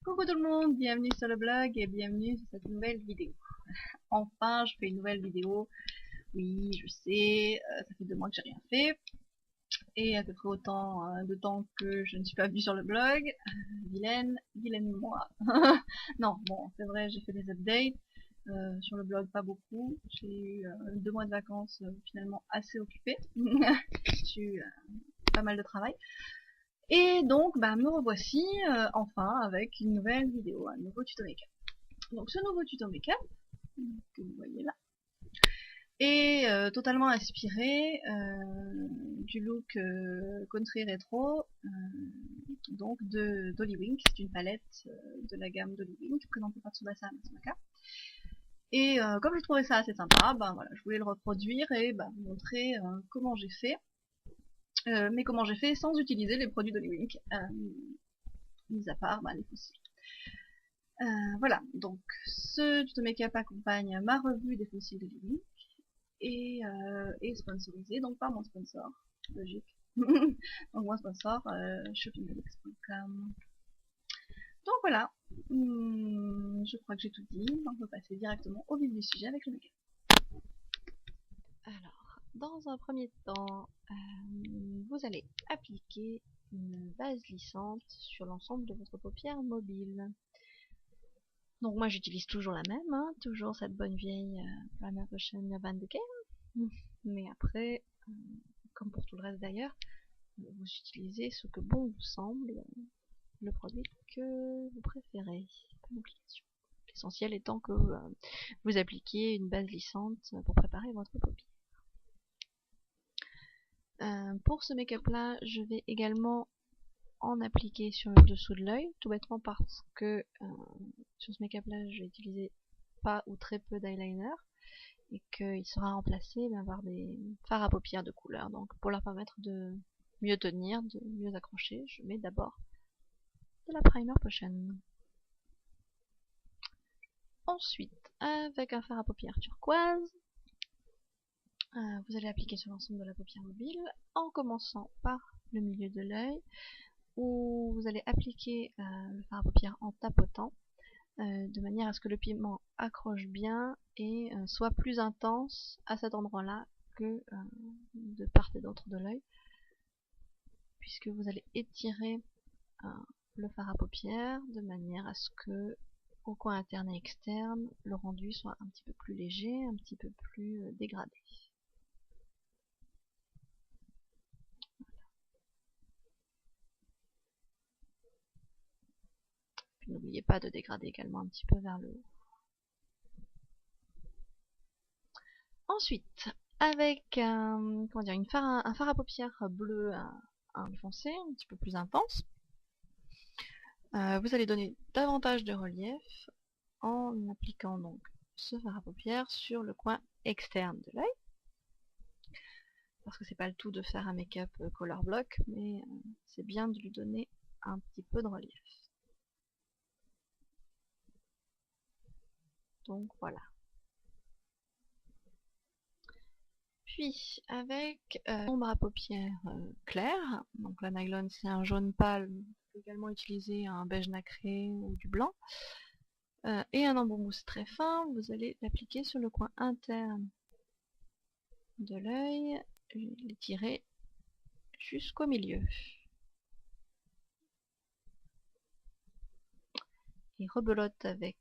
Coucou tout le monde, bienvenue sur le blog et bienvenue sur cette nouvelle vidéo. Enfin, je fais une nouvelle vidéo. Oui, je sais, ça fait 2 mois que j'ai rien fait. Et à peu près autant de temps que je ne suis pas venue sur le blog. Vilaine moi. Non, bon, c'est vrai, j'ai fait des updates. Sur le blog, pas beaucoup. J'ai eu 2 mois de vacances finalement assez occupées. J'ai eu pas mal de travail. Et donc, bah, me revoici enfin avec une nouvelle vidéo, un nouveau tuto make-up. Donc ce nouveau tuto make-up, que vous voyez là, est totalement inspiré du look country rétro donc de Dolly C'est une palette de la gamme Dolly présentée par Tsubasa Matsumaka. Et comme je trouvais ça assez sympa, ben voilà, je voulais le reproduire et ben, vous montrer comment j'ai fait. Mais comment j'ai fait sans utiliser les produits Dolly mis à part les fossiles. Voilà, donc ce tuto make-up accompagne ma revue des fossiles de Dolly et sponsorisé donc par mon sponsor, logique. Donc mon sponsor, shoppingaddicts.com. Donc voilà, je crois que j'ai tout dit, on peut passer directement au vif du sujet avec le make-up. Alors, dans un premier temps, vous allez appliquer une base lissante sur l'ensemble de votre paupière mobile. Donc moi j'utilise toujours la même, hein, toujours cette bonne vieille Primer Potion Van de Ken. Mais après, comme pour tout le reste d'ailleurs, vous utilisez ce que bon vous semble, le produit que vous préférez. Pas d'application. L'essentiel étant que vous appliquiez une base lissante pour préparer votre paupière. Pour ce make-up là, je vais également en appliquer sur le dessous de l'œil, tout bêtement parce que sur ce make-up là, je vais utiliser pas ou très peu d'eyeliner et qu'il sera remplacé par des fards à paupières de couleur. Donc pour leur permettre de mieux tenir, de mieux accrocher, je mets d'abord de la Primer Potion. Ensuite, avec un fard à paupières turquoise, vous allez appliquer sur l'ensemble de la paupière mobile en commençant par le milieu de l'œil où vous allez appliquer le fard à paupières en tapotant de manière à ce que le pigment accroche bien et soit plus intense à cet endroit-là que de part et d'autre de l'œil, puisque vous allez étirer le fard à paupières de manière à ce que au coin interne et externe, le rendu soit un petit peu plus léger, un petit peu plus dégradé. Puis n'oubliez pas de dégrader également un petit peu vers le haut. Ensuite, avec un fard à paupières bleu foncé, un petit peu plus intense, vous allez donner davantage de relief en appliquant donc ce fard à paupières sur le coin externe de l'œil. Parce que c'est pas le tout de faire un make-up color block, mais c'est bien de lui donner un petit peu de relief. Donc voilà. Puis avec ombre à paupières claire, donc la nylon c'est un jaune pâle, mais vous pouvez également utiliser un beige nacré ou du blanc, et un embout mousse très fin, vous allez l'appliquer sur le coin interne de l'œil, l'étirer jusqu'au milieu. Et rebelote avec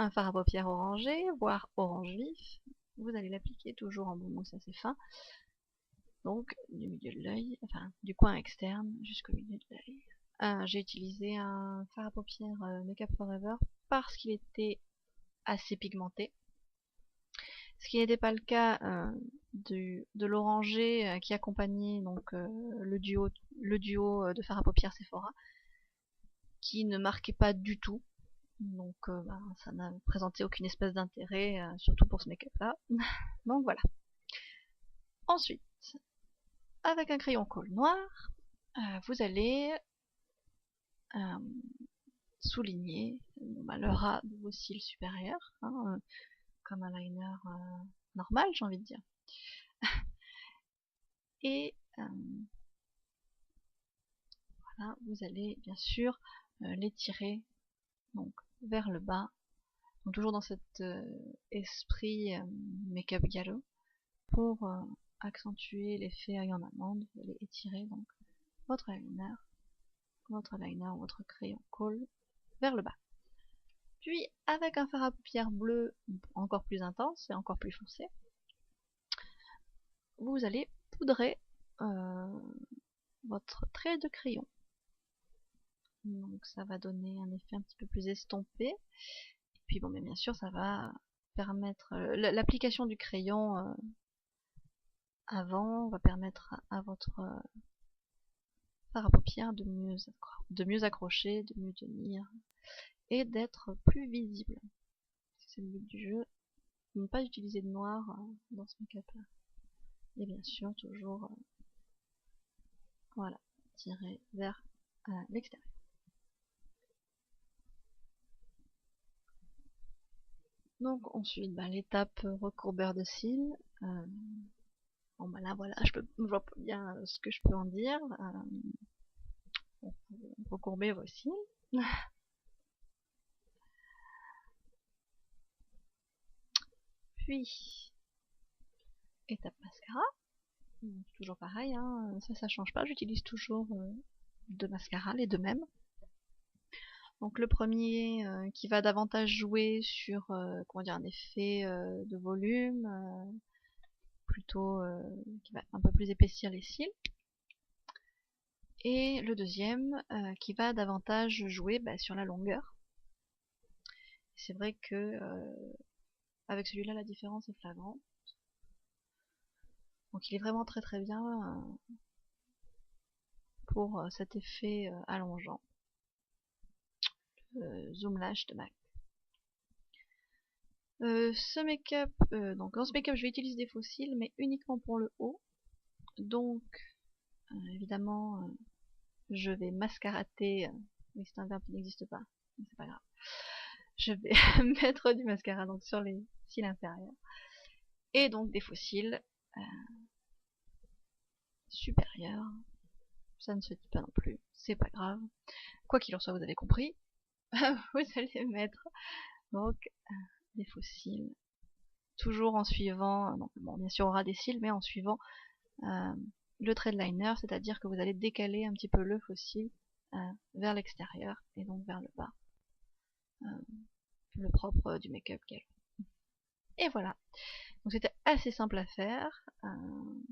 un fard à paupières orangé, voire orange vif. Vous allez l'appliquer toujours en embout mousse assez fin, donc du milieu de l'œil, enfin du coin externe jusqu'au milieu de l'œil. J'ai utilisé un fard à paupières Make Up Forever parce qu'il était assez pigmenté. Ce qui n'était pas le cas de l'orangé qui accompagnait donc le duo de fard à paupières Sephora, qui ne marquait pas du tout. Donc ça n'a présenté aucune espèce d'intérêt, surtout pour ce make-up là. Donc voilà. Ensuite, avec un crayon colle noir, vous allez souligner le ras de vos cils supérieurs, hein, comme un liner normal, j'ai envie de dire. Et voilà, vous allez bien sûr l'étirer donc vers le bas, donc toujours dans cet esprit make-up gallo, pour accentuer l'effet œil en amande. Vous allez étirer donc votre liner ou votre crayon colle vers le bas. Puis avec un fard à paupières bleu encore plus intense et encore plus foncé, vous allez poudrer votre trait de crayon. Donc ça va donner un effet un petit peu plus estompé. Et puis bon, mais bien sûr, ça va permettre l'application du crayon avant va permettre à votre fard à paupières de mieux accrocher, de mieux tenir et d'être plus visible. C'est le but du jeu, de ne pas utiliser de noir dans ce make-up là. Et bien sûr, toujours voilà, tirer vers l'extérieur. Donc ensuite, l'étape recourbeur de cils. Bon là voilà, je vois pas bien ce que je peux en dire. Recourber vos cils. Puis étape mascara. Toujours pareil, hein, ça change pas, j'utilise toujours deux mascaras, les deux mêmes. Donc le premier qui va davantage jouer sur comment dire, un effet de volume, plutôt qui va un peu plus épaissir les cils. Et le deuxième qui va davantage jouer sur la longueur. C'est vrai que avec celui-là la différence est flagrante. Donc il est vraiment très très bien pour cet effet allongeant. Zoom Lash de MAC. Ce make-up, donc dans ce make-up je vais utiliser des faux cils mais uniquement pour le haut. Donc évidemment je vais mascarater, oui c'est un verbe qui n'existe pas, mais c'est pas grave. Je vais mettre du mascara donc sur les cils inférieurs. Et donc des faux cils supérieurs. Ça ne se dit pas non plus, c'est pas grave. Quoi qu'il en soit, vous avez compris. Vous allez mettre donc des faux cils. Toujours en suivant, donc, bon, bien sûr on aura des cils, mais en suivant le trait de liner, c'est-à-dire que vous allez décaler un petit peu le faux cil vers l'extérieur et donc vers le bas. Le propre du make-up gallo. Et voilà. Donc c'était assez simple à faire.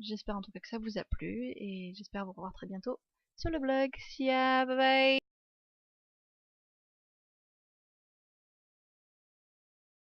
J'espère en tout cas que ça vous a plu et j'espère vous revoir très bientôt sur le blog. See ya, bye bye.